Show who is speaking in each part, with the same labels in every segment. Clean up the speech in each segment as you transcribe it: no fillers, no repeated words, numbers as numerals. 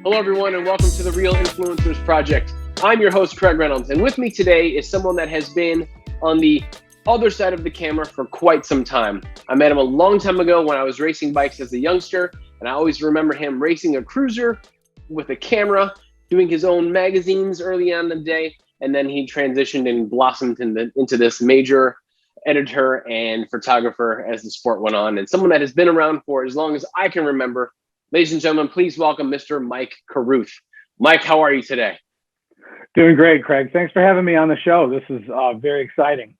Speaker 1: Hello, everyone, and welcome to the Real Influencers Project. I'm your host, Craig Reynolds, and with me today is someone that has been on the other side of the camera for quite some time. I met him a long time ago when I was racing bikes as a youngster, and I always remember him racing a cruiser with a camera, doing his own magazines early on in the day, and then he transitioned and blossomed into this major editor and photographer as the sport went on, and someone that has been around for as long as I can remember. Ladies and gentlemen, please welcome Mr. Mike Carruth. Mike, how are you today?
Speaker 2: Doing great, Craig. Thanks for having me on the show. This is very exciting.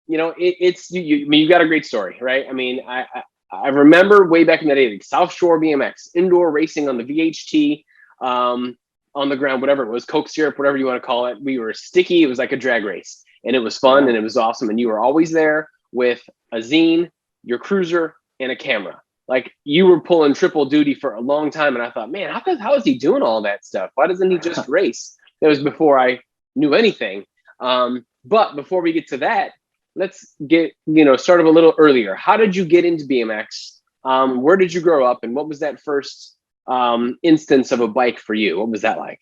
Speaker 1: You know, you've got a great story, right? I mean, I remember way back in the day, like South Shore BMX, indoor racing on the VHT, on the ground, whatever it was, Coke syrup, whatever you want to call it. We were sticky. It was like a drag race, and it was fun and it was awesome. And you were always there with a zine, your cruiser, and a camera. Like, you were pulling triple duty for a long time, and I thought, man, how is he doing all that stuff? Why doesn't he just race? That was before I knew anything. But before we get to that, let's get started a little earlier. How did you get into BMX? Where did you grow up, and what was that first instance of a bike for you? What was that like?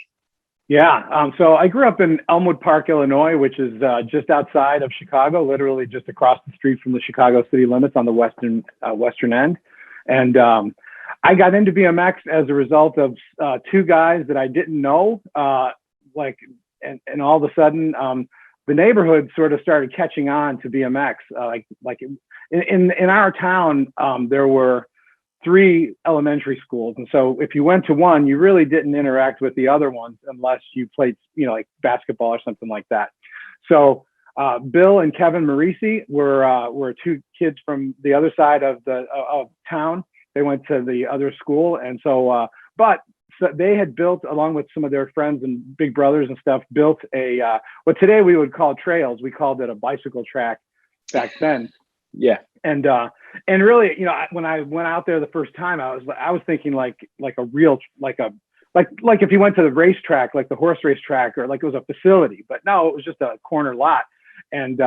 Speaker 2: Yeah, so I grew up in Elmwood Park, Illinois, which is just outside of Chicago, literally just across the street from the Chicago city limits on the western end. And I got into BMX as a result of two guys that I didn't know, and all of a sudden the neighborhood sort of started catching on to BMX. In our town, there were 3 elementary schools, and so if you went to one, you really didn't interact with the other ones unless you played, like basketball or something like that. So Bill and Kevin Marisi were 2 kids from the other side of town. They went to the other school, and so they had built, along with some of their friends and big brothers and stuff, built a what today we would call trails. We called it a bicycle track back then.
Speaker 1: Yeah.
Speaker 2: And really, when I went out there the first time, I was thinking like a real, like if you went to the racetrack, like the horse race track, or like it was a facility, but no, it was just a corner lot. And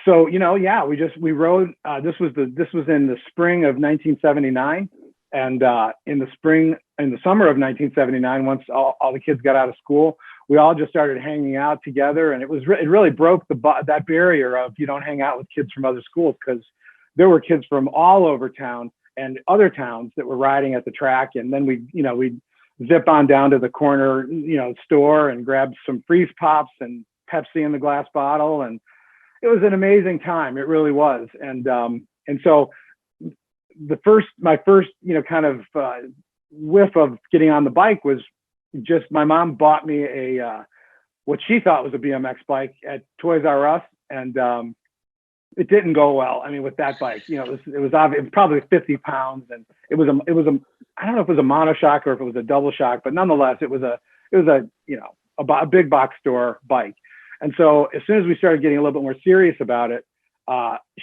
Speaker 2: so we rode. This was in the spring of 1979, and in the summer of 1979, once all the kids got out of school, we all just started hanging out together, and it really broke that barrier of you don't hang out with kids from other schools, because there were kids from all over town and other towns that were riding at the track, and then we'd zip on down to the corner store and grab some freeze pops and Pepsi in the glass bottle, and it was an amazing time. It really was. And so my first kind of whiff of getting on the bike was just my mom bought me a what she thought was a BMX bike at Toys R Us, and it didn't go well. I mean, with that bike, it was probably 50 pounds, and it was a I don't know if it was a monoshock or if it was a double shock, but nonetheless, it was a big box store bike. And so as soon as we started getting a little bit more serious about it,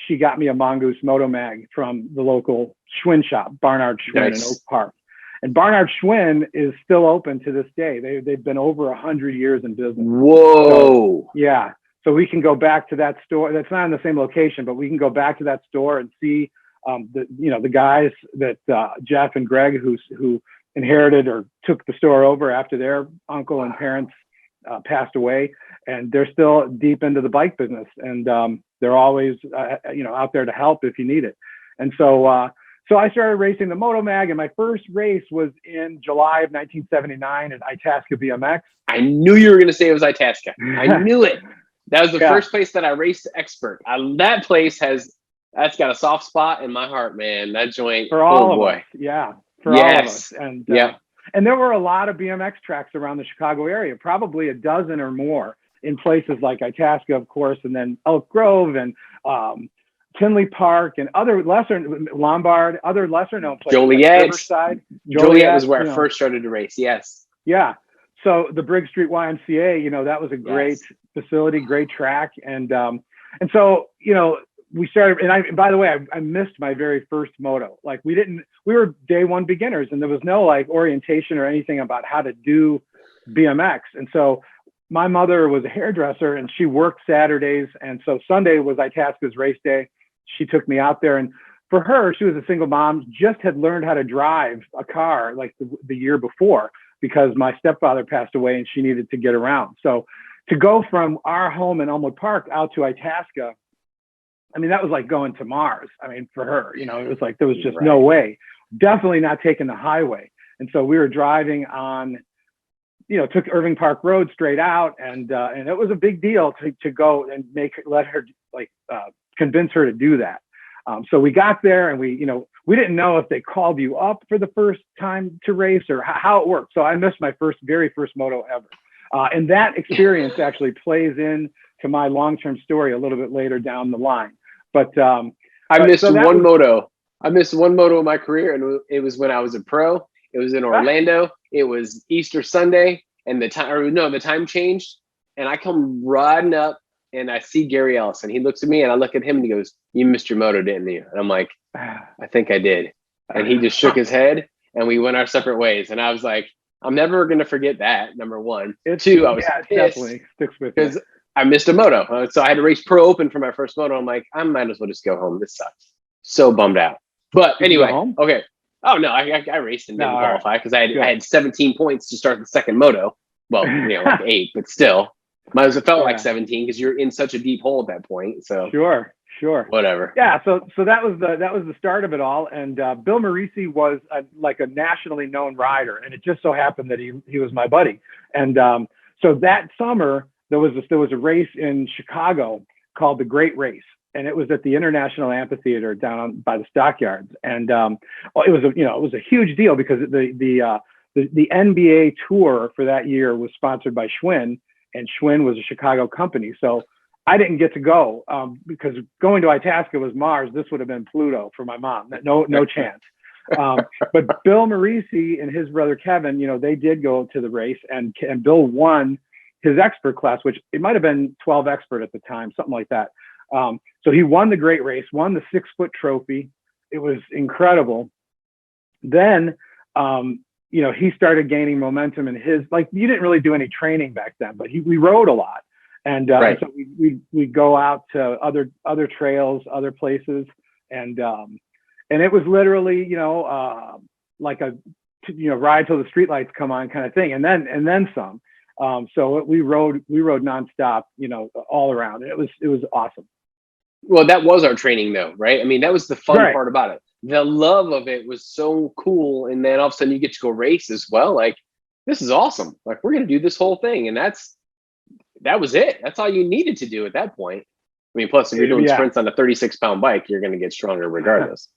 Speaker 2: she got me a Mongoose Moto Mag from the local Schwinn shop, Barnard Schwinn in Oak Park. And Barnard Schwinn is still open to this day. They've been over 100 years in business.
Speaker 1: Whoa.
Speaker 2: So, yeah. So we can go back to that store. That's not in the same location, but we can go back to that store and see the guys that Jeff and Greg who inherited or took the store over after their uncle and parents passed away, and they're still deep into the bike business, and they're always out there to help if you need it. And so I started racing the Moto Mag, and my first race was in July of 1979 at Itasca BMX.
Speaker 1: I knew you were going to say it was Itasca. I knew it. That was the first place that I raced expert. That place that's got a soft spot in my heart, man. That joint
Speaker 2: for all of us. Yeah, for all of us. And and there were a lot of BMX tracks around the Chicago area, probably a dozen or more, in places like Itasca, of course, and then Elk Grove and Tinley Park and other lesser Lombard, other lesser known places.
Speaker 1: Joliet.
Speaker 2: Like Riverside.
Speaker 1: Joliet was where I first started to race. Yes.
Speaker 2: Yeah. So the Briggs Street YMCA, that was a great facility, great track. And so, we started, and by the way, I missed my very first moto. Like we were day one beginners, and there was no like orientation or anything about how to do BMX. And so my mother was a hairdresser, and she worked Saturdays. And so Sunday was Itasca's race day. She took me out there, and for her, she was a single mom, just had learned how to drive a car like the year before. because my stepfather passed away and she needed to get around. So to go from our home in Elmwood Park out to Itasca, I mean, that was like going to Mars. I mean, for her, you know, it was like, there was just no way, definitely not taking the highway. And so we were driving on, you know, took Irving Park Road straight out. And it was a big deal to go and let her convince her to do that. So we got there and we didn't know if they called you up for the first time to race or how it worked. So I missed my very first moto ever. And that experience actually plays in to my long-term story a little bit later down the line. But
Speaker 1: I missed one moto. I missed one moto in my career, and it was when I was a pro. It was in Orlando. It was Easter Sunday, and the time changed. And I come riding up, and I see Gary Ellis, and he looks at me, and I look at him, and he goes, "You missed your moto, didn't you?" And I'm like, "I think I did." And he just shook his head, and we went our separate ways. And I was like, I'm never going to forget that, number one. Two, I was pissed
Speaker 2: definitely sticks with
Speaker 1: because I missed a moto. So I had to race pro open for my first moto. I'm like, I might as well just go home. This sucks. So bummed out. But anyway, okay. Oh, no, I raced and didn't qualify because I had 17 points to start the second moto. Well, like 8, but still. Might as well felt like 17 because you're in such a deep hole at that point. So
Speaker 2: Sure.
Speaker 1: Whatever.
Speaker 2: Yeah. So that was the start of it all. And Bill Marisi was like a nationally known rider, and it just so happened that he was my buddy. And so that summer there was a race in Chicago called the Great Race, and it was at the International Amphitheater down by the Stockyards. And it was a huge deal because the NBA tour for that year was sponsored by Schwinn, and Schwinn was a Chicago company. So I didn't get to go because going to Itasca was Mars. This would have been Pluto for my mom. No chance. But Bill Marisi and his brother Kevin, they did go to the race, and Bill won his expert class, which it might have been 12 expert at the time, something like that. So he won the Great Race, won the 6-foot trophy. It was incredible. Then, he started gaining momentum in his, you didn't really do any training back then, but we rode a lot. And so we go out to other trails, other places, and it was literally like a ride till the streetlights come on kind of thing, and then some. So we rode nonstop, all around. It was awesome.
Speaker 1: Well, that was our training though, right? I mean, that was the fun part about it. The love of it was so cool, and then all of a sudden you get to go race as well. Like, this is awesome. Like, we're gonna do this whole thing, and that was it. That's all you needed to do at that point. I mean, plus if you're doing sprints on a 36-pound bike, you're going to get stronger regardless.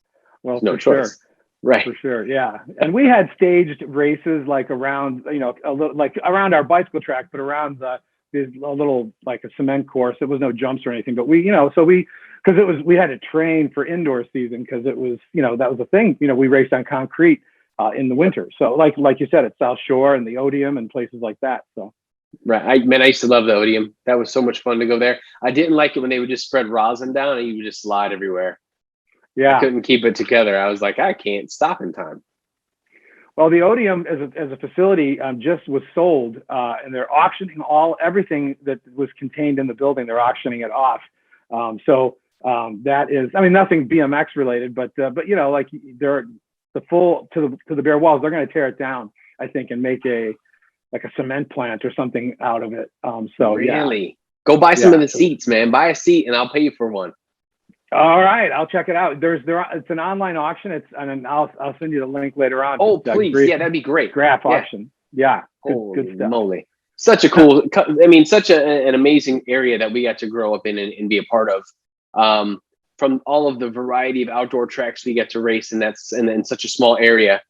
Speaker 2: Well,
Speaker 1: no choice.
Speaker 2: Sure.
Speaker 1: Right.
Speaker 2: For sure. Yeah. And we had staged races around, a little around our bicycle track, but around a little like a cement course. It was no jumps or anything, but we had to train for indoor season because it was, that was the thing. We raced on concrete in the winter. So like you said, at South Shore and the Odium and places like that. So.
Speaker 1: Right. I used to love the Odium. That was so much fun to go there. I didn't like it when they would just spread rosin down and you would just slide everywhere. Yeah. I couldn't keep it together. I was like, I can't stop in time.
Speaker 2: Well, the Odium as a facility just was sold, and they're auctioning everything that was contained in the building. They're auctioning it off. So that is, nothing BMX related, but they're the full to the bare walls. They're going to tear it down, I think, and make a cement plant or something out of it. So
Speaker 1: really, go buy some of the seats, man. Buy a seat, and I'll pay you for one.
Speaker 2: All right, I'll check it out. It's an online auction. And I'll send you the link later on.
Speaker 1: Oh, please, that'd be great.
Speaker 2: Graph auction. Yeah, good stuff.
Speaker 1: Moly. Such a cool. Such an amazing area that we got to grow up in and be a part of. From all of the variety of outdoor tracks we get to race, and in such a small area.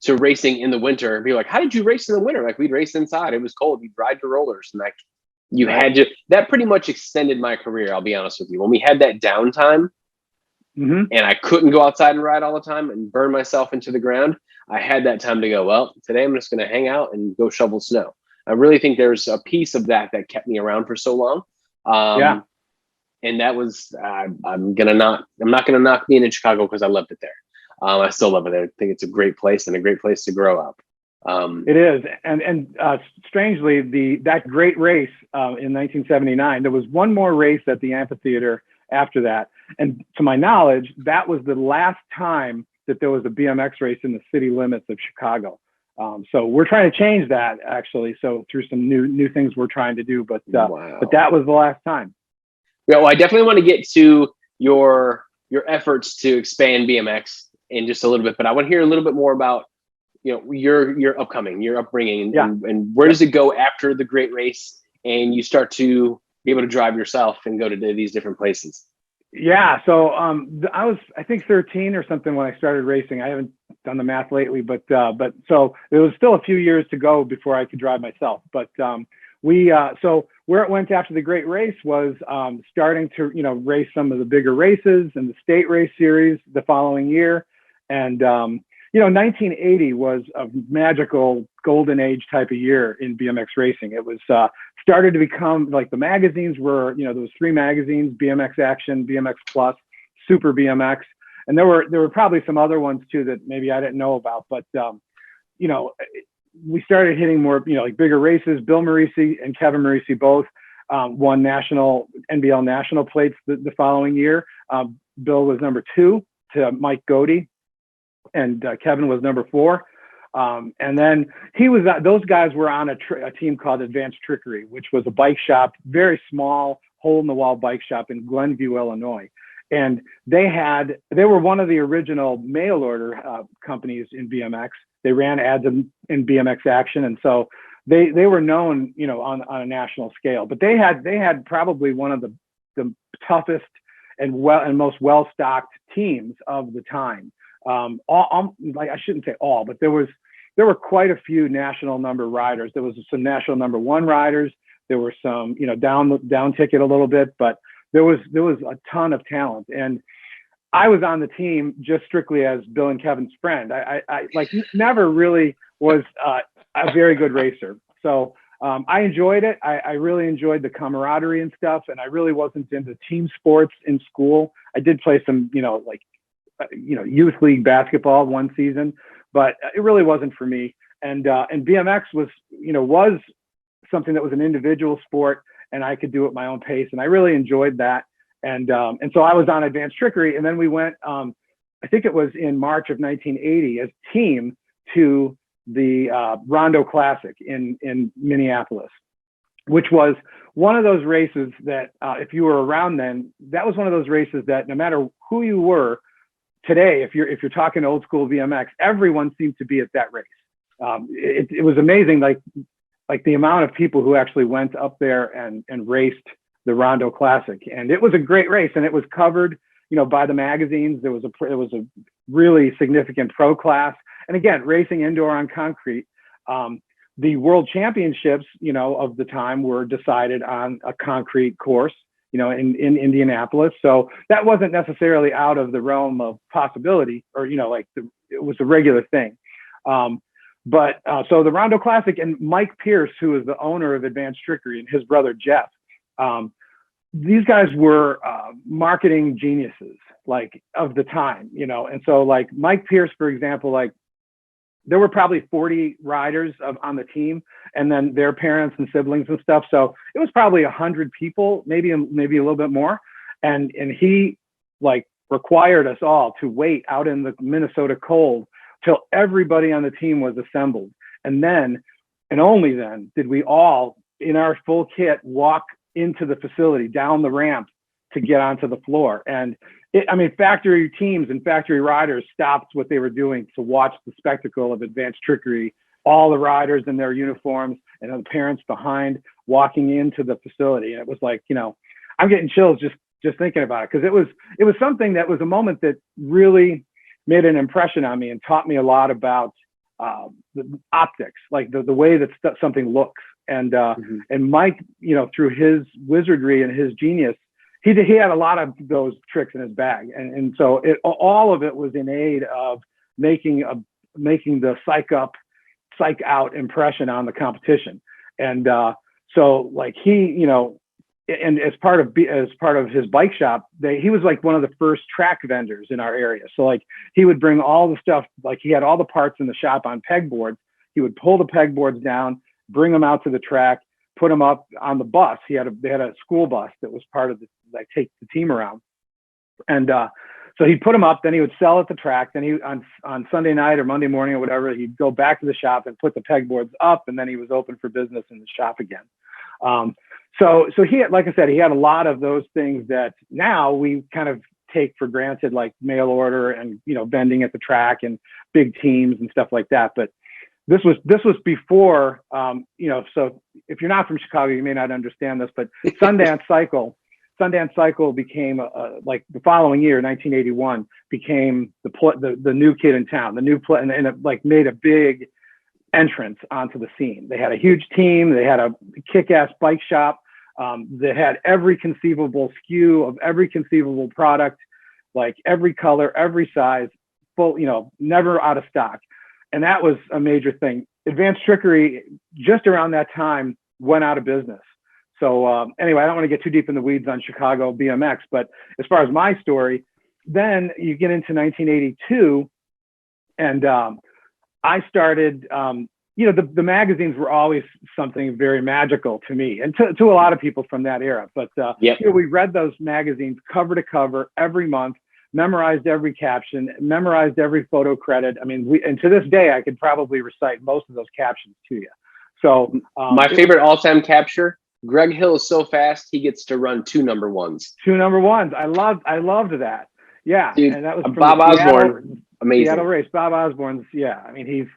Speaker 1: To racing in the winter and be like, how did you race in the winter? Like, we'd race inside. It was cold. We'd ride your rollers, and that pretty much extended my career. I'll be honest with you. When we had that downtime and I couldn't go outside and ride all the time and burn myself into the ground, I had that time to go, well, today I'm just going to hang out and go shovel snow. I really think there's a piece of that kept me around for so long. And that was, I'm not going to knock being in Chicago because I loved it there. I still love it. I think it's a great place and a great place to grow up.
Speaker 2: It is. And strangely, that Great Race in 1979, there was one more race at the amphitheater after that. And to my knowledge, that was the last time that there was a BMX race in the city limits of Chicago. So we're trying to change that actually. So through some new things we're trying to do, but that was the last time.
Speaker 1: Yeah, well, I definitely want to get to your efforts to expand BMX in just a little bit, but I want to hear a little bit more about your upbringing, and where does it go after the great race and you start to be able to drive yourself and go to these different places?
Speaker 2: Yeah, so I was, I think, 13 or something when I started racing. I haven't done the math lately, but so there was still a few years to go before I could drive myself. But so where it went after the great race was starting to race some of the bigger races and the state race series the following year. And 1980 was a magical golden age type of year in BMX racing. It was started to become like the magazines were, there was 3 magazines: BMX Action, BMX Plus, Super BMX, and there were probably some other ones too that maybe I didn't know about. But we started hitting more, like bigger races. Bill Marisi and Kevin Marisi both won national NBL national plates the following year. Bill was number 2 to Mike Godey, and Kevin was number 4. And then those guys were on a team called Advanced Trickery, which was a bike shop, very small hole in the wall bike shop in Glenview, Illinois. And they were one of the original mail order companies in BMX. They ran ads in BMX Action. And so they were known, on a national scale, but they had probably one of the toughest and most well-stocked teams of the time. Like, I shouldn't say all, but there were quite a few national number riders. There was some national number 1 riders. There were some, down ticket a little bit, but there was a ton of talent. And I was on the team just strictly as Bill and Kevin's friend. I like never really was a very good racer. So I enjoyed it. I really enjoyed the camaraderie and stuff. And I really wasn't into team sports in school. I did play some, youth league basketball one season, but it really wasn't for me. And BMX was something that was an individual sport, and I could do it at my own pace, and I really enjoyed that. And so I was on Advanced Trickery, and then we went, I think it was in March of 1980, as a team to the Rondo Classic in Minneapolis, which was one of those races that if you were around then, that was one of those races that no matter who you were, today, if you're talking old school BMX, everyone seemed to be at that race. It was amazing, like the amount of people who actually went up there and raced the Rondo Classic, and it was a great race, and it was covered, by the magazines. There was a really significant pro class, and again, racing indoor on concrete. The world championships, of the time were decided on a concrete course, in Indianapolis. So that wasn't necessarily out of the realm of possibility, or, it was a regular thing. But so the Rondo Classic, and Mike Pierce, who is the owner of Advanced Trickery, and his brother, Jeff, these guys were marketing geniuses, like, of the time, and so, like, Mike Pierce, for example, like, there were probably 40 riders on the team, and then their parents and siblings and stuff. So it was probably 100 people, maybe a little bit more. And he, like, required us all to wait out in the Minnesota cold till everybody on the team was assembled. And then, and only then, did we all, in our full kit, walk into the facility, down the ramp, to get onto the floor. And factory teams and factory riders stopped what they were doing to watch the spectacle of Advanced Trickery, all the riders in their uniforms and the parents behind walking into the facility. And it was like, I'm getting chills just thinking about it, because it was something that was a moment that really made an impression on me and taught me a lot about the optics, like the way that something looks. And Mike, through his wizardry and his genius, he had a lot of those tricks in his bag, and so all of it was in aid of making the psych out impression on the competition. And so, like, he, and as part of his bike shop, he was like one of the first track vendors in our area. So, like, he would bring all the stuff, like, he had all the parts in the shop on pegboards. He would pull the pegboards down, bring them out to the track, put them up on the bus. They had a school bus that was part of take the team around. And So he'd put them up, then he would sell at the track. Then he on Sunday night or Monday morning or whatever, he'd go back to the shop and put the pegboards up, and then he was open for business in the shop again. So he had, like I said, he had a lot of those things that now we kind of take for granted, like mail order and, you know, vending at the track and big teams and stuff like that. But this was before, you know, so if you're not from Chicago, you may not understand this, but Sundance Cycle became like the following year, 1981, became the new kid in town, the new play, and it like made a big entrance onto the scene. They had a huge team. They had a kick-ass bike shop. They had every conceivable SKU of every conceivable product, like every color, every size, full, you know, never out of stock. And that was a major thing. Advanced Trickery, just around that time, went out of business. So anyway, I don't want to get too deep in the weeds on Chicago BMX, but as far as my story, then you get into 1982, and I started, you know, the magazines were always something very magical to me and to a lot of people from that era. But you know, we read those magazines cover to cover every month, memorized every caption, memorized every photo credit. I mean, and to this day, I could probably recite most of those captions to you. So
Speaker 1: my favorite all-time capture, Greg Hill is so fast, he gets to run 2 number ones.
Speaker 2: 2 number ones. I loved that. Yeah.
Speaker 1: Dude,
Speaker 2: and that was from
Speaker 1: Bob Osborne. Amazing.
Speaker 2: Seattle race. Bob Osborne's. Yeah. I mean,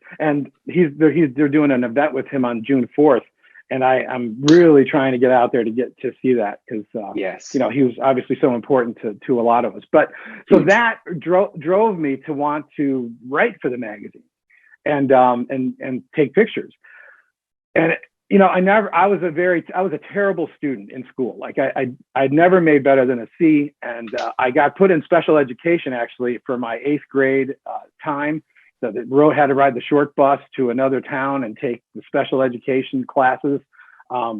Speaker 2: they're doing an event with him on June 4th. And I'm really trying to get out there to get to see that, because
Speaker 1: yes,
Speaker 2: you know, he was obviously so important to a lot of us. But so that drove me to want to write for the magazine and take pictures. And you know, I was a terrible student in school. Like I'd never made better than a C, and I got put in special education actually for my 8th grade time. So had to ride the short bus to another town and take the special education classes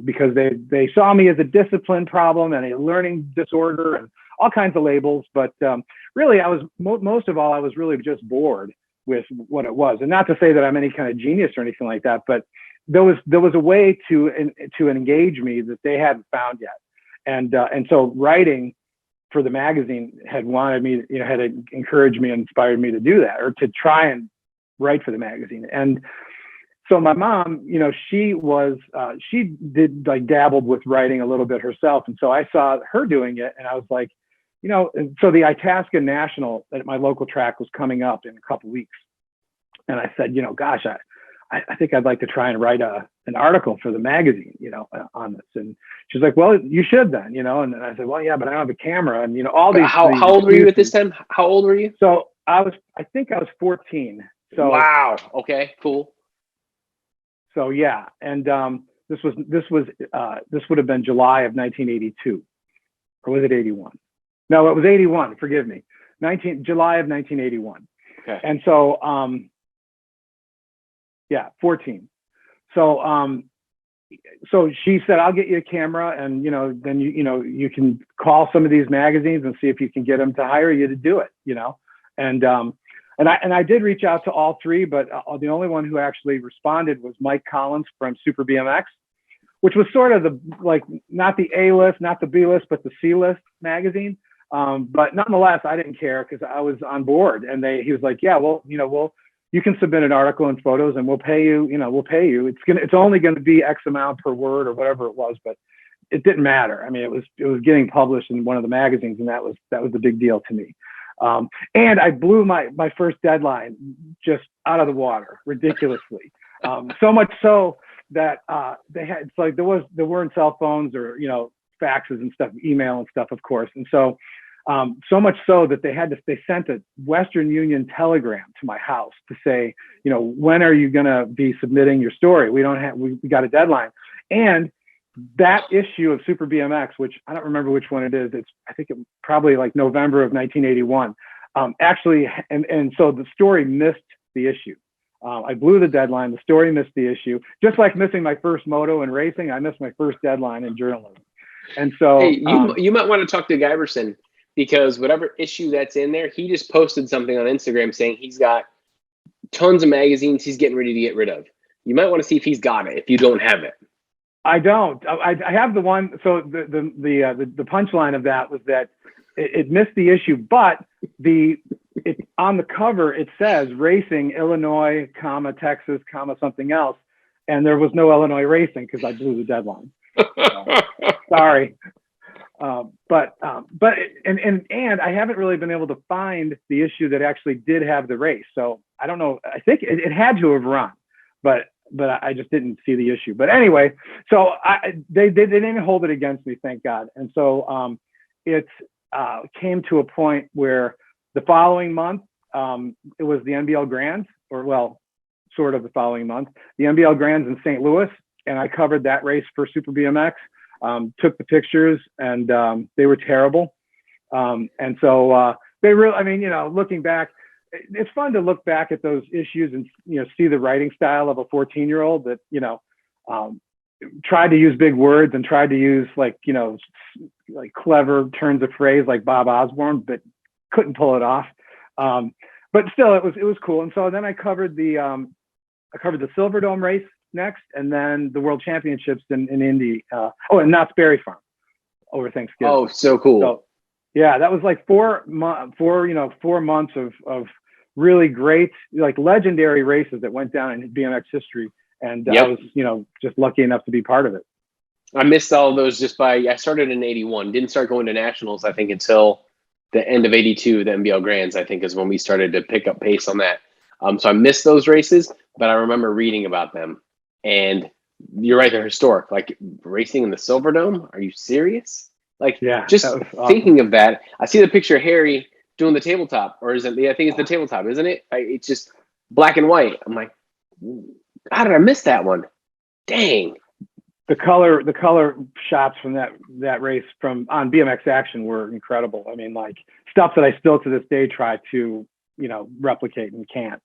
Speaker 2: because they saw me as a discipline problem and a learning disorder and all kinds of labels. But really, I was most of all, I was really just bored with what it was. And not to say that I'm any kind of genius or anything like that, but there was a way to engage me that they hadn't found yet. And so writing for the magazine had wanted me, you know, had encouraged me and inspired me to do that, or to try and write for the magazine. And so my mom, you know, she did like dabbled with writing a little bit herself. And so I saw her doing it, and I was like, you know, and so the Itasca National at my local track was coming up in a couple of weeks. And I said, you know, gosh, I think I'd like to try and write an article for the magazine, you know, on this. And she's like, well, you should then, you know. And I said, well, yeah, but I don't have a camera. And, you know, all these.
Speaker 1: How old were you at this time? How old were you?
Speaker 2: So I think I was 14. So
Speaker 1: wow. Okay, cool.
Speaker 2: So yeah. And this would have been July of 1982, or was it 81? No, it was 81. Forgive me. July of 1981.
Speaker 1: Okay.
Speaker 2: And so, yeah, 14. So, so she said, I'll get you a camera, and, you know, then you can call some of these magazines and see if you can get them to hire you to do it, you know? And I did reach out to all 3, but the only one who actually responded was Mike Collins from Super BMX, which was sort of not the A list, not the B list, but the C list magazine. But nonetheless, I didn't care because I was on board, and he was like, yeah, well, you know, you can submit an article and photos, and we'll pay you. You know, we'll pay you. It's only going to be X amount per word or whatever it was, but it didn't matter. I mean, it was getting published in one of the magazines, and that was the big deal to me. And I blew my first deadline just out of the water, ridiculously. So much so that it's like there weren't cell phones or, you know, faxes and stuff, email and stuff, of course. And so so much so that they sent a Western Union telegram to my house to say, you know, when are you going to be submitting your story? We got a deadline. And that issue of Super BMX, which I don't remember which one it is. I think it probably like November of 1981. Actually, and so the story missed the issue. I blew the deadline. The story missed the issue. Just like missing my first moto in racing, I missed my first deadline in journalism. And so,
Speaker 1: hey, you might want to talk to Giverson, because whatever issue that's in there, he just posted something on Instagram saying he's got tons of magazines he's getting ready to get rid of. You might want to see if he's got it if you don't have it.
Speaker 2: I don't. I have the one. So the punchline of that was that it missed the issue, but on the cover, it says racing Illinois, comma, Texas, comma, something else. And there was no Illinois racing because I blew the deadline. So, sorry. But I haven't really been able to find the issue that actually did have the race. So I don't know. I think it had to have run, but I just didn't see the issue. But anyway, so they didn't hold it against me, thank God. And so it came to a point where the following month, it was the NBL Grands, or well, sort of the following month, the NBL Grands in St. Louis, and I covered that race for Super BMX. Took the pictures, and they were terrible. And so they really, I mean, looking back, it's fun to look back at those issues and, see the writing style of a 14-year-old that, tried to use big words and tried to use like clever turns of phrase like Bob Osborne, but couldn't pull it off. But still, it was cool. And so then I covered the Silverdome race next, and then the World Championships in Indy. And Knott's Berry Farm over Thanksgiving.
Speaker 1: Oh, so cool. So,
Speaker 2: yeah, that was like 4 months of really great, like legendary races that went down in BMX history. And I was, just lucky enough to be part of it.
Speaker 1: I missed all of those I started in 81, didn't start going to nationals, I think, until the end of 82, the NBL Grands, I think, is when we started to pick up pace on that. So I missed those races, but I remember reading about them. And you're right, they're historic. Like racing in the Silverdome, are you serious? Like,
Speaker 2: yeah,
Speaker 1: just thinking
Speaker 2: awesome.
Speaker 1: of that, I see the picture of Harry doing the tabletop, or is it? I think it's the tabletop, isn't it? It's just black and white. I'm like, how did I miss that one? Dang.
Speaker 2: The color shots from that race on BMX Action were incredible. I mean, like stuff that I still to this day try to, replicate and can't.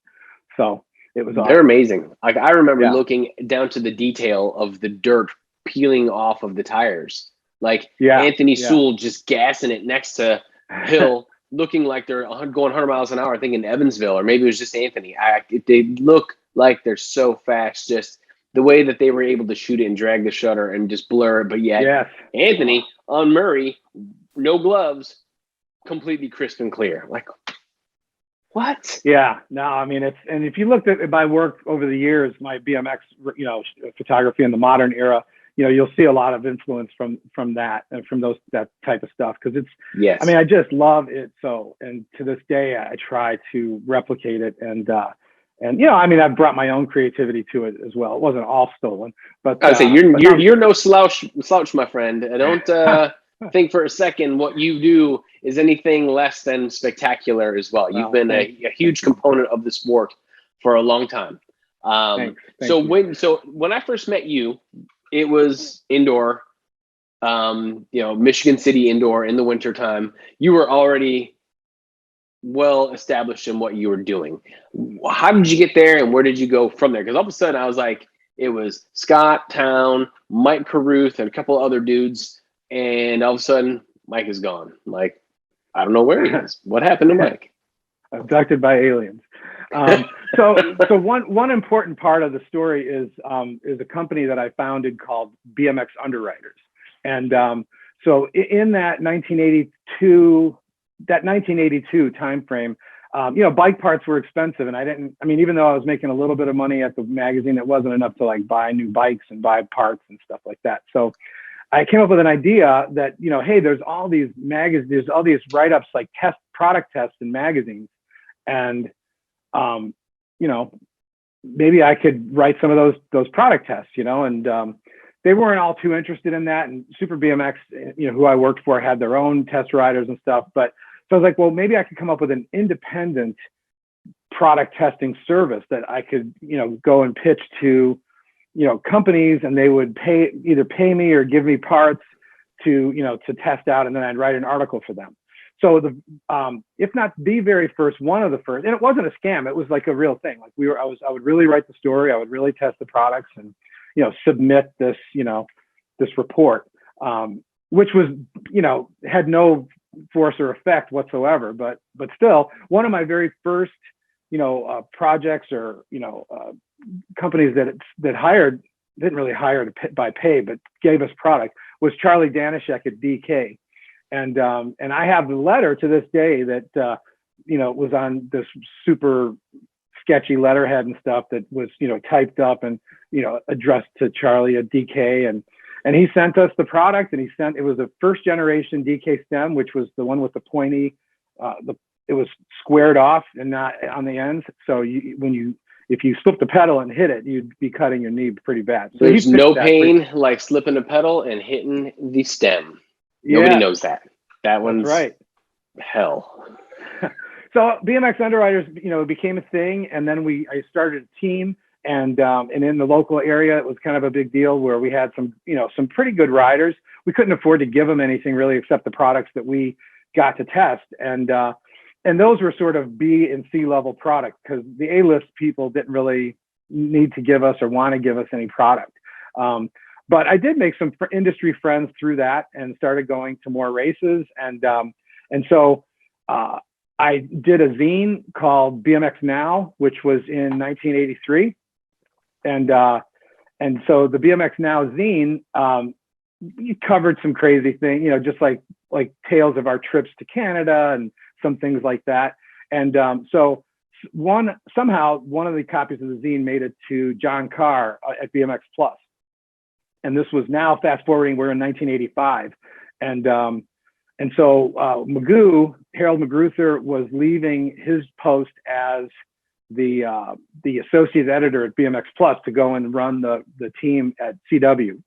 Speaker 2: So it was awesome.
Speaker 1: They're amazing. Like I remember looking down to the detail of the dirt peeling off of the tires. Like Anthony Sewell just gassing it next to Hill, looking like they're going 100 miles an hour, I think in Evansville, or maybe it was just Anthony. They look like they're so fast, just the way that they were able to shoot it and drag the shutter and just blur it. But yet Anthony on Murray, no gloves, completely crisp and clear. Like, what?
Speaker 2: Yeah, no, I mean, and if you looked at my work over the years, my BMX, photography in the modern era, you'll see a lot of influence from that and from that type of stuff. Cause I mean, I just love it. So, and to this day, I try to replicate it. And I mean, I've brought my own creativity to it as well. It wasn't all stolen, but
Speaker 1: I would say you're no slouch, my friend. I don't think for a second what you do is anything less than spectacular as well. You've been a huge component of the sport for a long time.
Speaker 2: Thanks.
Speaker 1: So when I first met you, it was indoor, Michigan City indoor in the wintertime. You were already well established in what you were doing. How did you get there and where did you go from there? Because all of a sudden I was like, it was Scott Town, Mike Carruth, and a couple other dudes. And all of a sudden Mike is gone. I'm like, I don't know where he is. What happened to Mike?
Speaker 2: Abducted by aliens. So one important part of the story is a company that I founded called BMX Underwriters. And so in that 1982 timeframe, bike parts were expensive, and even though I was making a little bit of money at the magazine, it wasn't enough to like buy new bikes and buy parts and stuff like that. So I came up with an idea that, hey, there's all these write-ups, like product tests in magazines. And, maybe I could write some of those product tests, and they weren't all too interested in that. And Super BMX, who I worked for, had their own test riders and stuff. But so I was like, well, maybe I could come up with an independent product testing service that I could, go and pitch to, companies, and they would either pay me or give me parts to test out, and then I'd write an article for them. So if not the very first, one of the first, and it wasn't a scam, it was like a real thing. Like I would really write the story, I would really test the products, and submit this this report, which was had no force or effect whatsoever, but still one of my very first projects or companies that hired, didn't really hire by pay, but gave us product, was Charlie Danishek at DK. And I have the letter to this day that, was on this super sketchy letterhead and stuff that was, typed up and, addressed to Charlie at DK. And he sent us the product, and it was a first generation DK stem, which was the one with the pointy, it was squared off and not on the ends. So if you slipped the pedal and hit it, you'd be cutting your knee pretty bad. So
Speaker 1: there's no pain like slipping a pedal and hitting the stem. Nobody knows that. That one's
Speaker 2: right.
Speaker 1: Hell.
Speaker 2: So BMX Underwriters, became a thing, and then I started a team, and in the local area, it was kind of a big deal where we had some pretty good riders. We couldn't afford to give them anything really except the products that we got to test, and those were sort of B and C level products because the A-list people didn't really need to give us or want to give us any product. But I did make some industry friends through that and started going to more races, and so. I did a zine called BMX Now, which was in 1983. And so the BMX Now zine, you covered some crazy things, just like tales of our trips to Canada and some things like that. And so somehow one of the copies of the zine made it to John Carr at BMX Plus. And this was now fast forwarding, we're in 1985. And so Harold Magruder was leaving his post as the associate editor at BMX Plus to go and run the team at CW.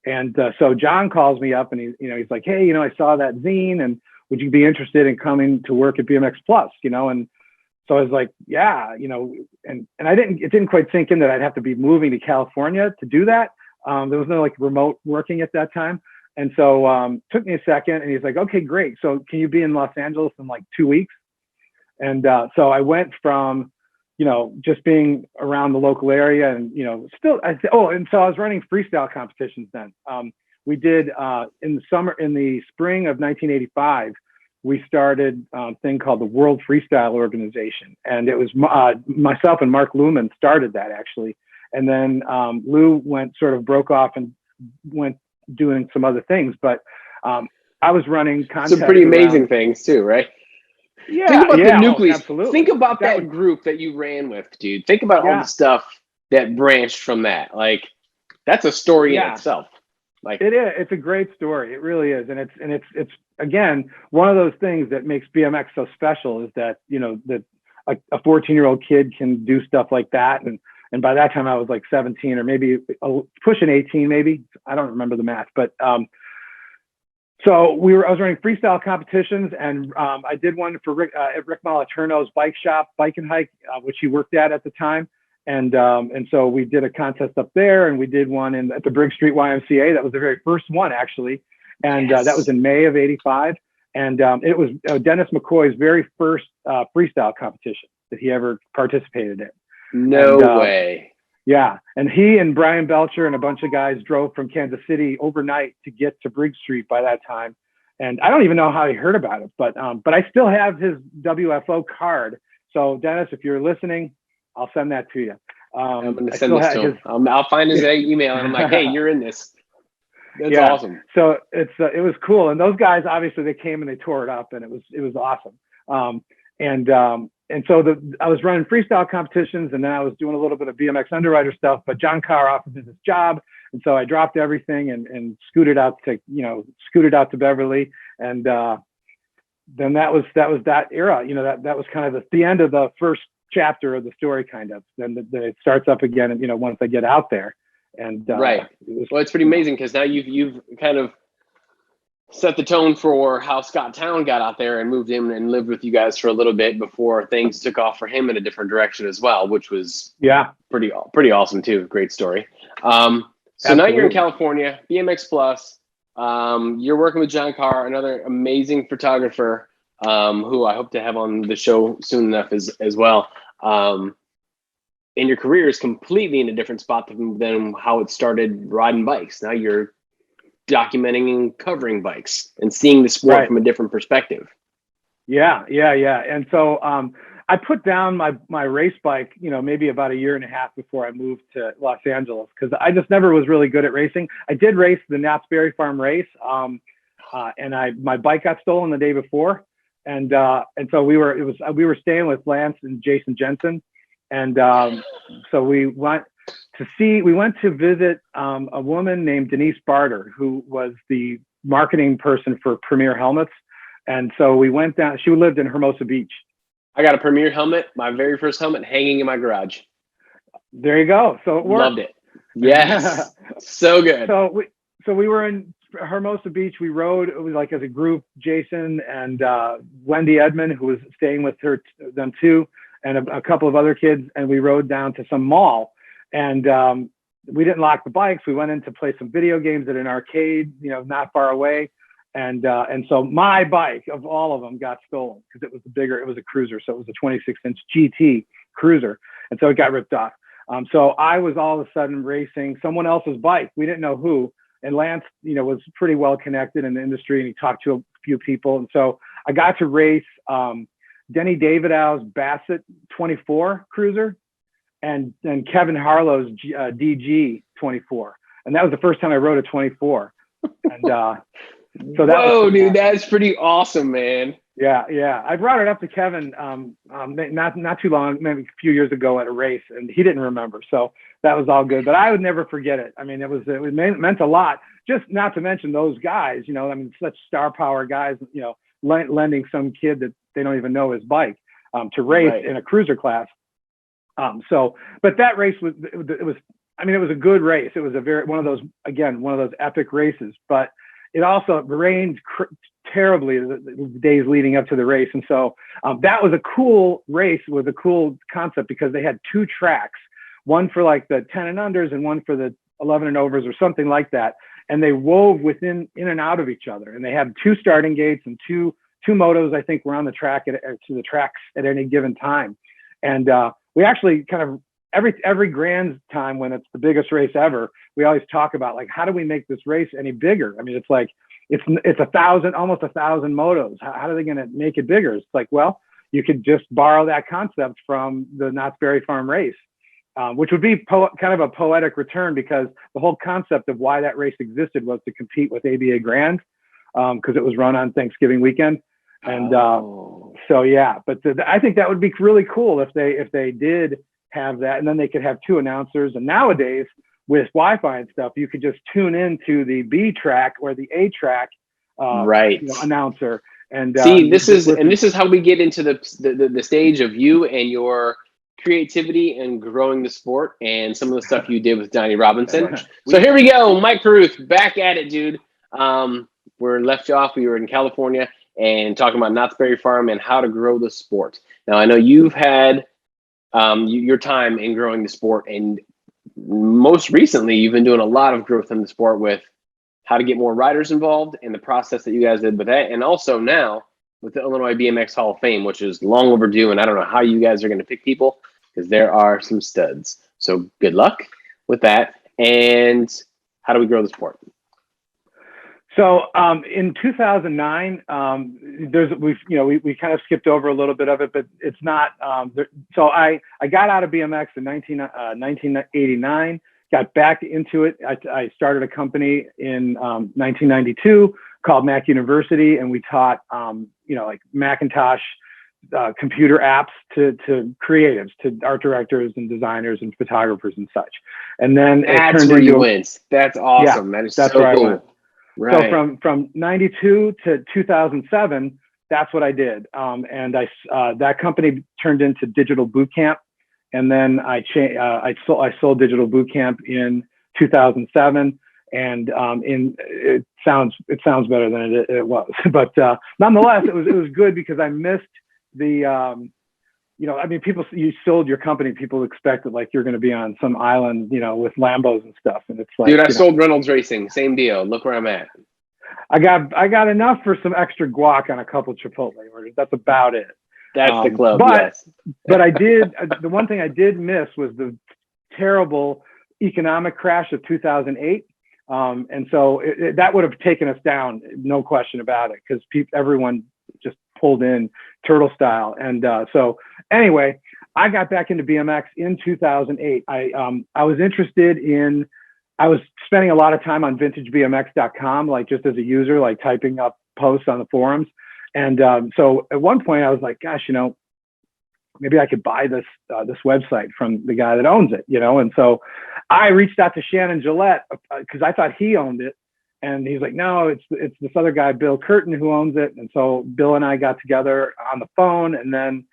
Speaker 2: And so John calls me up and he's like, hey, I saw that zine, and would you be interested in coming to work at BMX Plus? And so I was like, yeah, and it didn't quite sink in that I'd have to be moving to California to do that. There was no remote working at that time. And so took me a second, and he's like, okay, great. So can you be in Los Angeles in 2 weeks? And so I went from, just being around the local area and, and so I was running freestyle competitions then. We did in the spring of 1985, we started a thing called the World Freestyle Organization. And it was myself and Mark Luhman started that actually. And then Lou broke off and went doing some other things, but I was running contests.
Speaker 1: Some pretty amazing things too, right?
Speaker 2: Yeah.
Speaker 1: Think about the nucleus.
Speaker 2: Absolutely.
Speaker 1: Think about that group that you ran with, dude. Think about all the stuff that branched from that. That's a story in itself.
Speaker 2: It is. It's a great story. It really is, and it's again one of those things that makes BMX so special is that that a 14-year-old kid can do stuff like that, and by that time I was 17 or maybe pushing 18, maybe. I don't remember the math, but so I was running freestyle competitions, and I did one for Rick Moliterno's bike shop, Bike and Hike, which he worked at the time. And so we did a contest up there, and we did one at the Briggs Street YMCA. That was the very first one actually. And that was in May of '85. And it was Dennis McCoy's very first freestyle competition that he ever participated in.
Speaker 1: No way.
Speaker 2: Yeah. And he and Brian Belcher and a bunch of guys drove from Kansas City overnight to get to Briggs Street by that time. And I don't even know how he heard about it, but I still have his WFO card. So Dennis, if you're listening, I'll send that to you.
Speaker 1: I'm going to send this to him. I'll find his email and I'm like, hey, you're in this. That's awesome.
Speaker 2: So it was cool. And those guys, obviously they came and they tore it up, and it was awesome. And so I was running freestyle competitions, and then I was doing a little bit of BMX Underwriter stuff, but John Carr offered me this job. And so I dropped everything and scooted out to Beverly. And then that was that era, that was kind of the end of the first chapter of the story, kind of. Then it starts up again, and once I get out there. And
Speaker 1: right. Well, it's pretty amazing because now you've kind of set the tone for how Scott Town got out there and moved in and lived with you guys for a little bit before things took off for him in a different direction as well, which was pretty awesome too. Great story. So now you're in California, BMX Plus. You're working with John Carr, another amazing photographer who I hope to have on the show soon enough as well. And your career is completely in a different spot than how it started riding bikes. Now you're documenting and covering bikes and seeing the sport from a different perspective. Yeah.
Speaker 2: And so I put down my race bike, maybe about a year and a half before I moved to Los Angeles, because I just never was really good at racing. I did race the Knott's Berry Farm race. my bike got stolen the day before. And so we were staying with Lance and Jason Jensen. And so we went to visit a woman named Denise Barter, who was the marketing person for Premier Helmets. And so we went down, she lived in Hermosa Beach.
Speaker 1: I got a Premier helmet, my very first helmet, hanging in my garage.
Speaker 2: There you go. So it worked.
Speaker 1: Loved it. Yes. So good.
Speaker 2: So we were in Hermosa Beach. We rode, it was like as a group, Jason and Wendy Edmond, who was staying with them too, and a couple of other kids. And we rode down to some mall, and we didn't lock the bikes. We went in to play some video games at an arcade, not far away. And so my bike of all of them got stolen because it was a cruiser. So it was a 26-inch GT cruiser. And so it got ripped off. So I was all of a sudden racing someone else's bike. We didn't know who. And Lance, was pretty well connected in the industry, and he talked to a few people. And so I got to race Denny Davidow's Bassett 24 cruiser and Kevin Harlow's DG 24. And that was the first time I rode a 24. And so that was
Speaker 1: dude, that's pretty awesome, man.
Speaker 2: Yeah. I brought it up to Kevin not too long, maybe a few years ago at a race, and he didn't remember. So that was all good. But I would never forget it. I mean, it meant a lot. Just not to mention those guys, such star power guys, lending some kid that they don't even know his bike to race in a cruiser class. But that race was a good race. It was one of those epic races, but it also rained terribly the days leading up to the race. And so that was a cool race with a cool concept because they had two tracks, one for like the 10 and unders and one for the 11 and overs or something like that. And they wove in and out of each other. And they had two starting gates and two motos, I think, were on the track to the tracks at any given time. And we actually kind of, every grand time when it's the biggest race ever, we always talk about like, how do we make this race any bigger? I mean, it's like, it's almost 1,000 motos. How are they going to make it bigger? It's like, well, you could just borrow that concept from the Knott's Berry Farm race, which would be kind of a poetic return because the whole concept of why that race existed was to compete with ABA Grand because it was run on Thanksgiving weekend. And so, yeah, but I think that would be really cool if they did have that, and then they could have two announcers. And nowadays with Wi-Fi and stuff, you could just tune into the B track or the A track announcer. And
Speaker 1: see, this is how we get into the stage of you and your creativity and growing the sport and some of the stuff you did with Donnie Robinson. So here we go, Mike Carruth, back at it, dude. We're left you off. We were in California and talking about Knott's Berry Farm and how to grow the sport. Now I know you've had your time in growing the sport, and most recently you've been doing a lot of growth in the sport with how to get more riders involved and the process that you guys did with that, and also now with the Illinois BMX Hall of Fame, which is long overdue, and I don't know how you guys are going to pick people because there are some studs. So good luck with that. And how do we grow the sport?
Speaker 2: So in 2009, we kind of skipped over a little bit of it, but it's not. So I got out of BMX in 1989, got back into it. I started a company in 1992 called Mac University, and we taught like Macintosh computer apps to creatives, to art directors and designers and photographers and such. And then
Speaker 1: that's where you went. That's awesome.
Speaker 2: Yeah,
Speaker 1: that is that's so
Speaker 2: where
Speaker 1: cool.
Speaker 2: I went.
Speaker 1: Right.
Speaker 2: So from 92 to 2007, that's what I did. And that company turned into Digital Bootcamp. And then I sold Digital Bootcamp in 2007. And it sounds better than it was, but nonetheless, it was good because I missed the, people, you sold your company, people expect that like you're going to be on some island, with Lambos and stuff. And it's like,
Speaker 1: dude, I sold Reynolds Racing, same deal. Look where I'm at.
Speaker 2: I got enough for some extra guac on a couple Chipotle orders. That's about it.
Speaker 1: That's the club.
Speaker 2: But,
Speaker 1: yes.
Speaker 2: But I did, the one thing I did miss was the terrible economic crash of 2008. And so that would have taken us down, no question about it, because everyone just pulled in turtle style. And so anyway, I got back into BMX in 2008. I was interested in I was spending a lot of time on vintagebmx.com, like just as a user, like typing up posts on the forums. And so at one point I was like, gosh, maybe I could buy this website from the guy that owns it, And so I reached out to Shannon Gillette because I thought he owned it. And he's like, no, it's this other guy, Bill Curtin, who owns it. And so Bill and I got together on the phone. And then,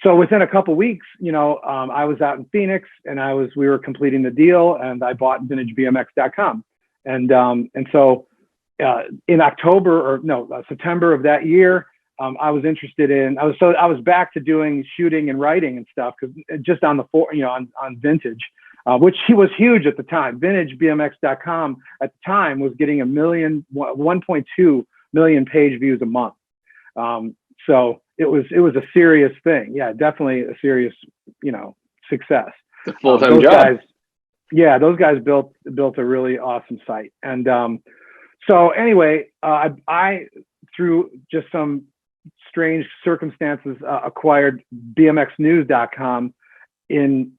Speaker 2: so within a couple weeks, I was out in Phoenix and we were completing the deal, and I bought vintagebmx.com. And so in September of that year, I was interested in, I was back to doing shooting and writing and stuff, because just on on Vintage, which was huge at the time. VintageBMX.com at the time was getting 1.2 million page views a month. So it was a serious thing. Yeah, definitely a serious, success.
Speaker 1: It's a full-time job.
Speaker 2: Those guys built a really awesome site. And so anyway, I through just some strange circumstances acquired BMXnews.com in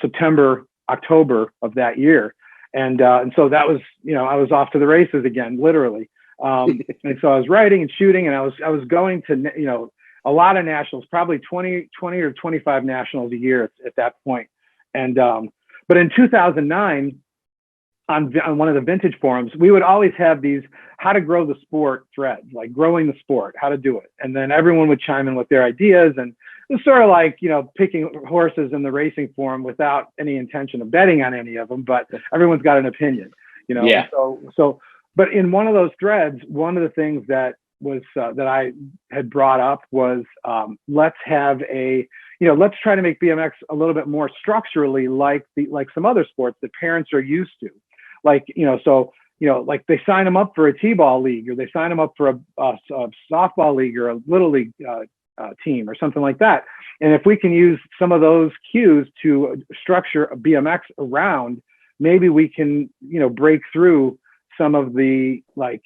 Speaker 2: September, October of that year. And so that was, I was off to the races again, literally. And so I was writing and shooting, and I was going to, a lot of nationals, probably 20 or 25 nationals a year at that point. And, but in 2009, on one of the vintage forums, we would always have these how to grow the sport threads, like growing the sport, how to do it. And then everyone would chime in with their ideas, and it was sort of like, picking horses in the racing forum without any intention of betting on any of them, but everyone's got an opinion,
Speaker 1: Yeah.
Speaker 2: But in one of those threads, one of the things that was that I had brought up was let's have let's try to make BMX a little bit more structurally like some other sports that parents are used to. Like, like they sign them up for a T-ball league, or they sign them up for a softball league, or a little league team, or something like that. And if we can use some of those cues to structure a BMX around, maybe we can, break through some of the like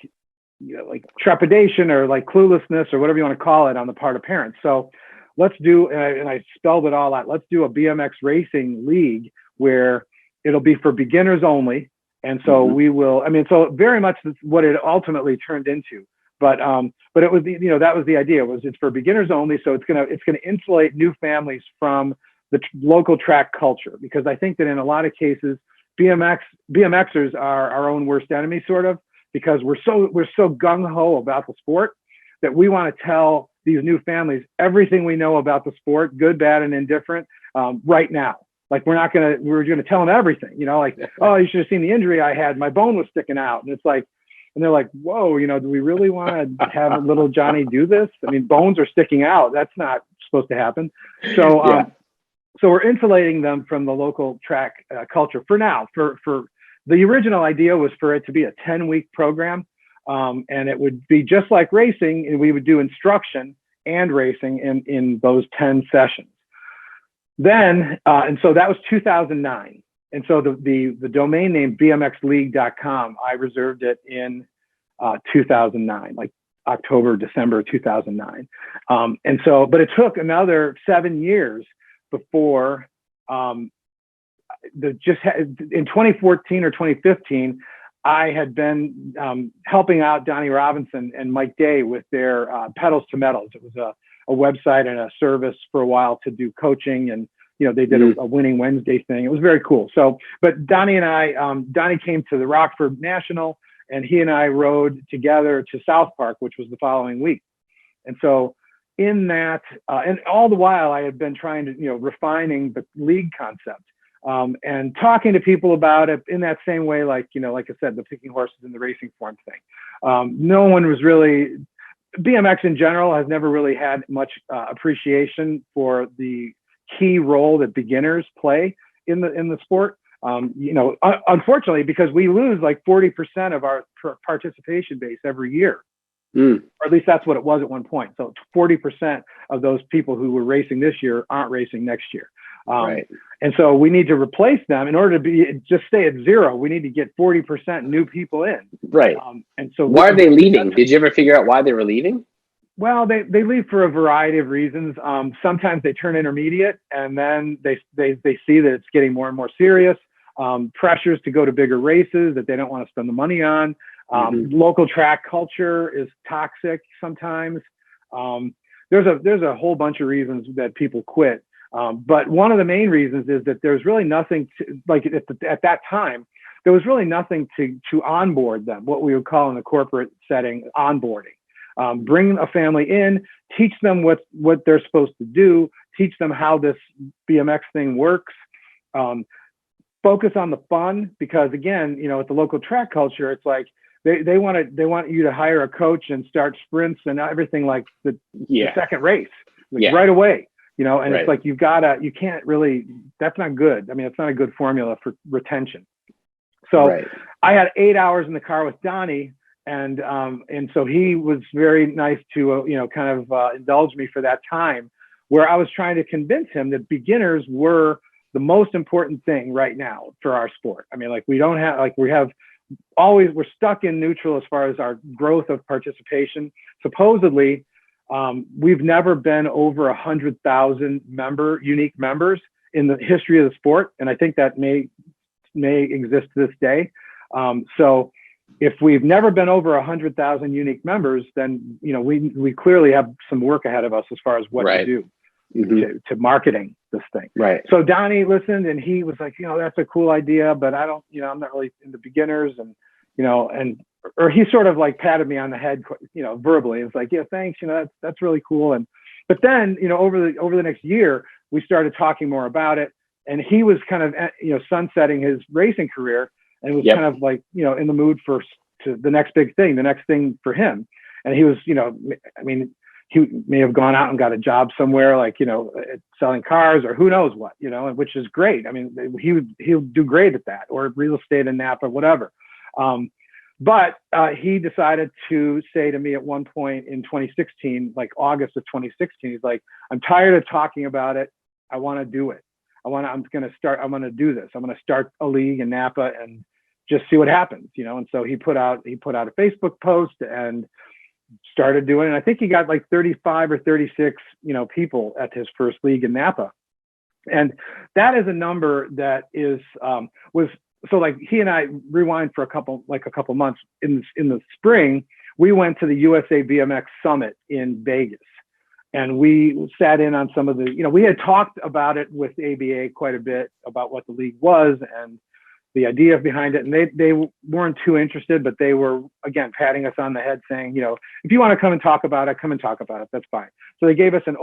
Speaker 2: trepidation or like cluelessness or whatever you want to call it on the part of parents. So let's do, and I spelled it all out, let's do a BMX racing league where it'll be for beginners only. And so we will, so very much what it ultimately turned into, but it was, that was the idea, it's for beginners only. So it's going to insulate new families from the local track culture, because I think that in a lot of cases, BMXers are our own worst enemy, sort of, because we're so gung-ho about the sport that we want to tell these new families everything we know about the sport, good, bad, and indifferent, right now. Like we're gonna tell them everything, like, oh, you should have seen the injury I had. My bone was sticking out. And it's like, and they're like, whoa, do we really want to have little Johnny do this? Bones are sticking out. That's not supposed to happen. So, so we're insulating them from the local track culture for now. For the original idea was for it to be a 10-week program. And it would be just like racing, and we would do instruction and racing in those 10 sessions. Then, and so that was 2009. And so the domain name bmxleague.com, I reserved it in 2009, like October, December 2009. And so, but it took another 7 years before in 2014 or 2015, I had been helping out Donnie Robinson and Mike Day with their Pedals to Metals. It was a website and a service for a while to do coaching, and they did a Winning Wednesday thing. It was very cool. So, but Donnie and I, Donnie came to the Rockford National, and he and I rode together to South Park, which was the following week. And so in that, and all the while I had been trying to, refining the league concept. And talking to people about it in that same way, like I said, the picking horses in the racing form thing. No one was really, BMX in general has never really had much appreciation for the key role that beginners play in the sport. Unfortunately, because we lose like 40% of our participation base every year. Or at least that's what it was at one point. So 40% of those people who were racing this year aren't racing next year.
Speaker 1: Right.
Speaker 2: And so we need to replace them in order to just stay at zero. We need to get 40% new people in.
Speaker 1: Right.
Speaker 2: And so
Speaker 1: why are they leaving? Did you ever figure out why they were leaving?
Speaker 2: Well, they leave for a variety of reasons. Sometimes they turn intermediate, and then they see that it's getting more and more serious. pressures to go to bigger races that they don't want to spend the money on. Local track culture is toxic sometimes. There's a whole bunch of reasons that people quit. But one of the main reasons is that there's really nothing to, like at that time, there was really nothing to onboard them, what we would call in the corporate setting, onboarding. Bring a family in, teach them what they're supposed to do, teach them how this BMX thing works. Focus on the fun, because again, you know, with the local track culture, it's like they want you to hire a coach and start sprints and everything like the second race, like right away, you know, and it's like you can't really, that's not good. I mean, it's not a good formula for retention. So I had 8 hours in the car with Donnie, and so he was very nice to you know, kind of indulge me for that time, where I was trying to convince him that beginners were the most important thing right now for our sport. I mean, like we're stuck in neutral as far as our growth of participation. Supposedly, we've never been over 100,000 unique members in the history of the sport, and I think that may exist to this day. So if we've never been over 100,000 unique members, then you know we clearly have some work ahead of us as far as what to do to marketing this thing. So Donnie listened, and he was like, you know, that's a cool idea, but I don't, you know, I'm not really into beginners, and you know, or he sort of like patted me on the head, you know, verbally. It's like, yeah, thanks, you know, that's really cool. But then, you know, over the next year, we started talking more about it, and he was kind of, you know, sunsetting his racing career, and was kind of like, you know, in the mood to the next big thing, the next thing for him. And he was, you know, I mean, he may have gone out and got a job somewhere, like, you know, selling cars or who knows what, you know, which is great. I mean, he'll do great at that, or real estate in Napa, whatever. But he decided to say to me at one point in 2016, like August of 2016, he's like, I'm tired of talking about it. I want to do it. I'm going to do this. I'm going to start a league in Napa and just see what happens, you know? And so he put out a Facebook post and started doing it. I think he got like 35 or 36, you know, people at his first league in Napa. And that is a number that was so, like, he and I rewind for a couple months in the spring, we went to the USA BMX Summit in Vegas. And we sat in on some of the, you know, we had talked about it with ABA quite a bit about what the league was and the idea behind it. And they weren't too interested, but they were, again, patting us on the head saying, you know, if you want to come and talk about it, come and talk about it. That's fine. So they gave us a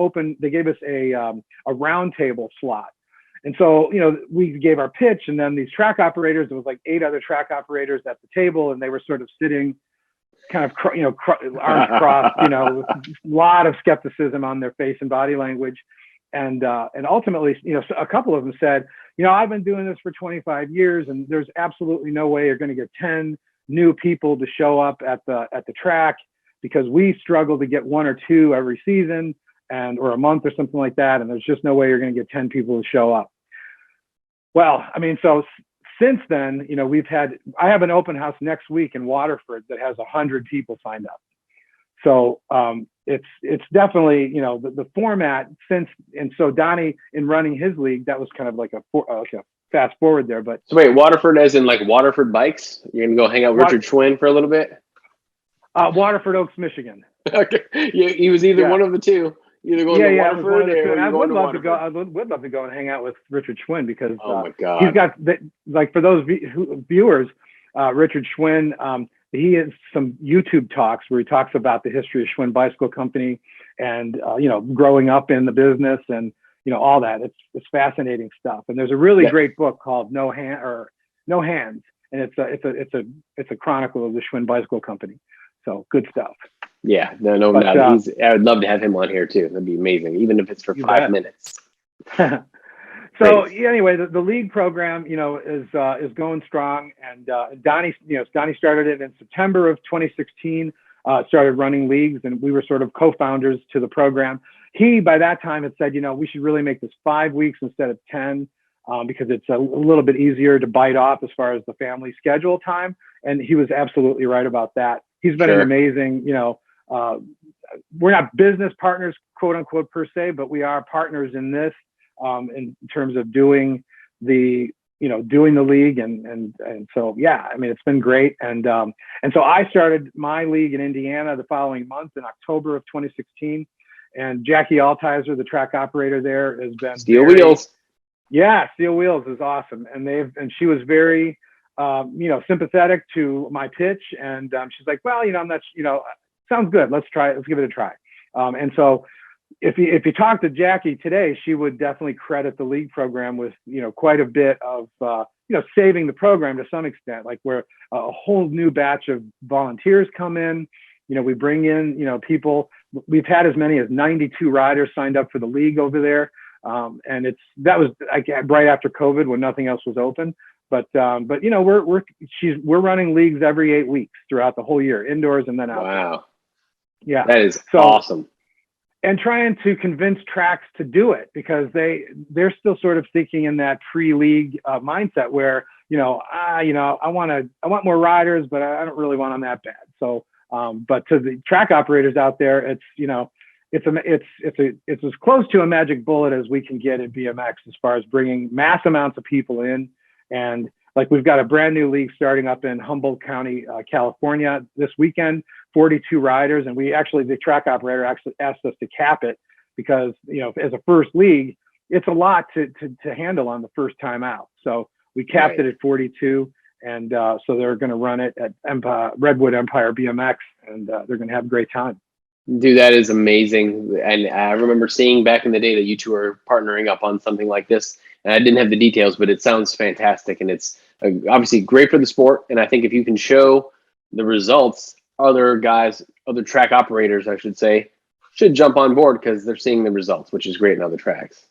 Speaker 2: roundtable slot. And so, you know, we gave our pitch, and then these track operators, there was like 8 other track operators at the table, and they were sort of sitting kind of, arms crossed, you know, with a lot of skepticism on their face and body language. And ultimately, you know, a couple of them said, you know, I've been doing this for 25 years, and there's absolutely no way you're going to get 10 new people to show up at the track, because we struggle to get 1 or 2 every season, or a month or something like that. And there's just no way you're going to get 10 people to show up. Well, I mean, so since then, you know, I have an open house next week in Waterford that has 100 people signed up. So it's definitely, you know, the format since, and so Donnie, in running his league, that was kind of like a fast forward there. But
Speaker 1: so wait, Waterford as in like Waterford Bikes? You're going to go hang out with Richard Schwinn for a little bit?
Speaker 2: Waterford Oaks, Michigan.
Speaker 1: Okay. Yeah, he was either one of the two. Either going to Waterford or
Speaker 2: I would love to go. I would love to go and hang out with Richard Schwinn, because
Speaker 1: oh my God,
Speaker 2: he's got like, for those viewers, Richard Schwinn, he has some YouTube talks where he talks about the history of Schwinn Bicycle Company and you know, growing up in the business and, you know, all that. It's fascinating stuff. And there's a really great book called No Hands, and it's a chronicle of the Schwinn Bicycle Company. So good stuff.
Speaker 1: Yeah, no doubt. I would love to have him on here too. That'd be amazing, even if it's for 5 minutes.
Speaker 2: So anyway, the league program, you know, is going strong, and Donnie started it in September of 2016. Started running leagues, and we were sort of co-founders to the program. He, by that time, had said, you know, we should really make this 5 weeks instead of 10, because it's a little bit easier to bite off as far as the family schedule time. And he was absolutely right about that. He's been an amazing, you know, we're not business partners, quote unquote, per se, but we are partners in this, in terms of doing the doing the league. And so, yeah, I mean, it's been great. And so I started my league in Indiana the following month in October of 2016. And Jackie Altizer, the track operator there, has been
Speaker 1: Steel Wheels.
Speaker 2: Yeah, Steel Wheels is awesome. And she was very, sympathetic to my pitch. And she's like, well, I'm not, sounds good. Let's try it. Let's give it a try. And so if you talk to Jackie today, she would definitely credit the league program with, quite a bit of, saving the program to some extent, like where a whole new batch of volunteers come in. We bring in, people. We've had as many as 92 riders signed up for the league over there. And that was right after COVID when nothing else was open. But we're running leagues every 8 weeks throughout the whole year, indoors and then out.
Speaker 1: Wow.
Speaker 2: Yeah.
Speaker 1: That is awesome.
Speaker 2: And trying to convince tracks to do it, because they're still sort of thinking in that pre-league mindset where, I want more riders, but I don't really want them that bad. So, but to the track operators out there, it's as close to a magic bullet as we can get at BMX as far as bringing mass amounts of people in. And like, we've got a brand new league starting up in Humboldt County, California this weekend, 42 riders. And the track operator actually asked us to cap it because, as a first league, it's a lot to handle on the first time out. So we capped it at 42. And so they're going to run it at Redwood Empire BMX, and they're going to have a great time.
Speaker 1: Dude, that is amazing. And I remember seeing back in the day that you two are partnering up on something like this. And I didn't have the details, but it sounds fantastic. And it's obviously great for the sport. And I think if you can show the results, other track operators, I should say, should jump on board because they're seeing the results, which is great in other tracks.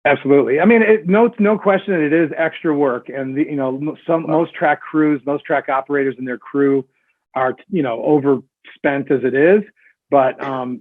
Speaker 2: Absolutely. I mean, no question that it is extra work. And, most track crews, most track operators and their crew are, overspent as it is. But, I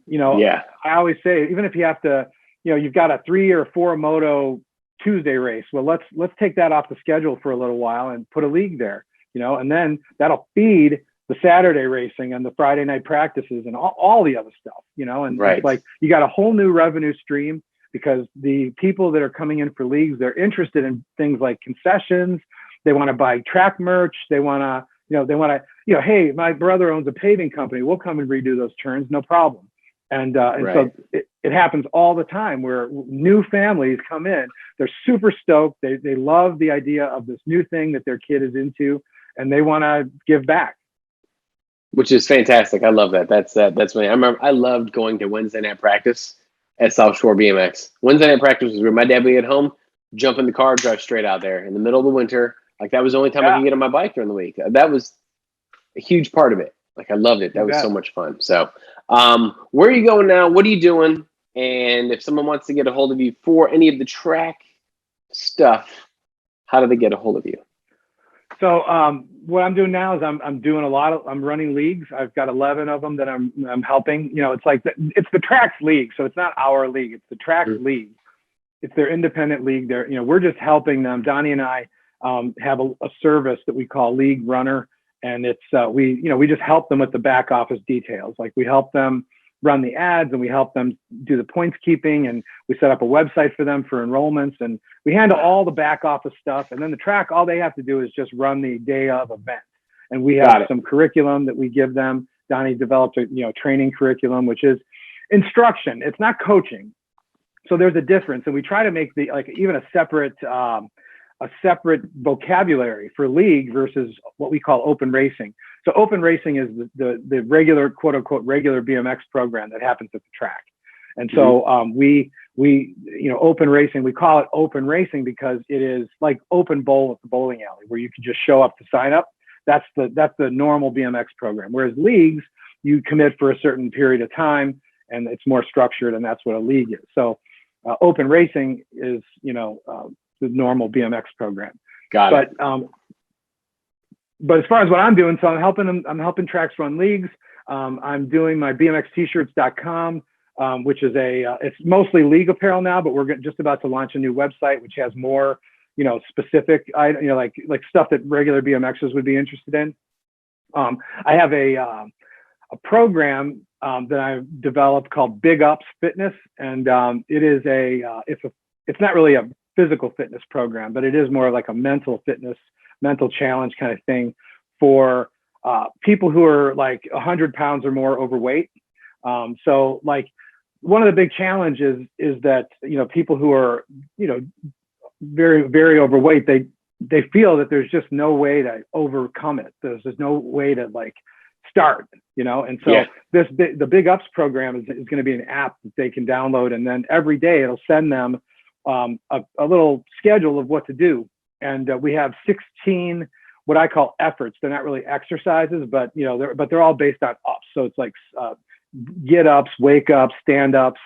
Speaker 2: always say, even if you have to, you've got a 3 or 4 moto Tuesday race. Well, let's take that off the schedule for a little while and put a league there, and then that'll feed the Saturday racing and the Friday night practices and all the other stuff, and It's like you got a whole new revenue stream because the people that are coming in for leagues, they're interested in things like concessions. They want to buy track merch. They want to, hey, my brother owns a paving company. We'll come and redo those turns. No problem. And so it happens all the time where new families come in. They're super stoked. They love the idea of this new thing that their kid is into, and they want to give back.
Speaker 1: Which is fantastic. I love that. That's me. I remember I loved going to Wednesday night practice at South Shore BMX. Wednesday night practice was where my dad would get home, jump in the car, drive straight out there in the middle of the winter. Like, that was the only time I could get on my bike during the week. That was a huge part of it. Like, I loved it. That was so much fun. So, where are you going now? What are you doing? And if someone wants to get a hold of you for any of the track stuff, how do they get a hold of you?
Speaker 2: So what I'm doing now is I'm running leagues. I've got 11 of them that I'm helping. It's like it's the track's league, so it's not our league. It's the track's league. It's their independent league. We're just helping them. Donnie and I have a service that we call League Runner, and it's we just help them with the back office details. Like, we help them run the ads, and we help them do the points keeping, and we set up a website for them for enrollments, and we handle all the back office stuff. And then the track, all they have to do is just run the day of event. And we have some curriculum that we give them. Donnie developed a training curriculum, which is instruction. It's not coaching. So there's a difference, and we try to make even a separate vocabulary for league versus what we call open racing. So open racing is the regular, quote unquote, regular BMX program that happens at the track. And so we open racing, we call it open racing because it is like open bowl at the bowling alley where you can just show up to sign up. That's the normal BMX program. Whereas leagues, you commit for a certain period of time and it's more structured, and that's what a league is. So open racing is, the normal BMX program.
Speaker 1: Got it.
Speaker 2: But as far as what I'm doing, so I'm helping tracks run leagues. I'm doing my bmxtshirts.com, which is it's mostly league apparel now, but we're just about to launch a new website, which has more, specific, like stuff that regular BMXers would be interested in. I have a program that I've developed called Big Ups Fitness, and it is it's not really a physical fitness program, but it is more like a mental fitness, mental challenge kind of thing for people who are like 100 pounds or more overweight. So like one of the big challenges is that, people who are, very, very overweight, they feel that there's just no way to overcome it. There's just no way to like start, and so the Big Ups program is going to be an app that they can download, and then every day it'll send them a little schedule of what to do. And we have 16 what I call efforts. They're not really exercises, but they're all based on ups. So it's like get ups, wake ups, stand ups,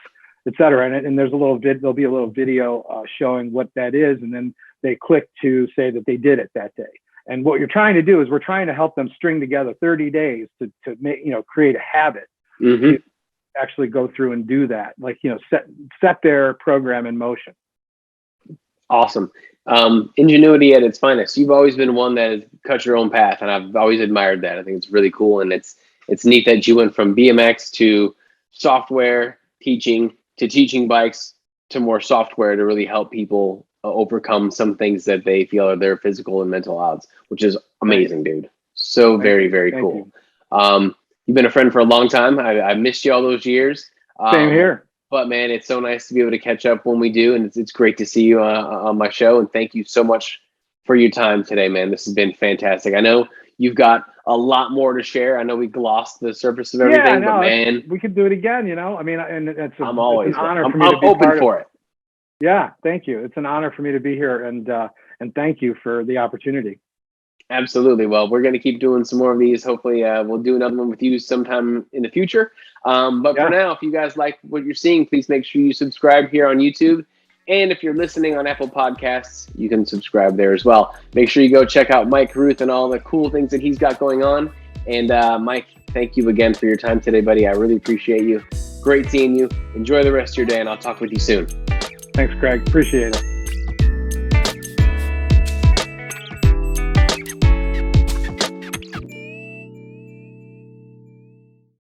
Speaker 2: etc. And there's there'll be a little video showing what that is, and then they click to say that they did it that day. And what you're trying to do is we're trying to help them string together 30 days to make, create a habit to actually go through and do that. Like, set their program in motion.
Speaker 1: Awesome. Ingenuity at its finest. You've always been one that has cut your own path, and I've always admired that. I think it's really cool, and it's neat that you went from BMX to software teaching to teaching bikes to more software to really help people overcome some things that they feel are their physical and mental odds, which is amazing, dude. So very, very cool. You've been a friend for a long time. I missed you all those years.
Speaker 2: Same here.
Speaker 1: But man, it's so nice to be able to catch up when we do, and it's great to see you on my show. And thank you so much for your time today, man. This has been fantastic. I know you've got a lot more to share. I know we glossed the surface of everything, but man,
Speaker 2: we could do it again. I mean, and it's
Speaker 1: I'm always
Speaker 2: an honor for me to be
Speaker 1: open for it.
Speaker 2: Yeah, thank you. It's an honor for me to be here, and thank you for the opportunity.
Speaker 1: Absolutely. Well, we're going to keep doing some more of these. Hopefully, we'll do another one with you sometime in the future. But for now, if you guys like what you're seeing, please make sure you subscribe here on YouTube. And if you're listening on Apple Podcasts, you can subscribe there as well. Make sure you go check out Mike Carruth and all the cool things that he's got going on. And Mike, thank you again for your time today, buddy. I really appreciate you. Great seeing you. Enjoy the rest of your day, and I'll talk with you soon.
Speaker 2: Thanks, Craig. Appreciate it.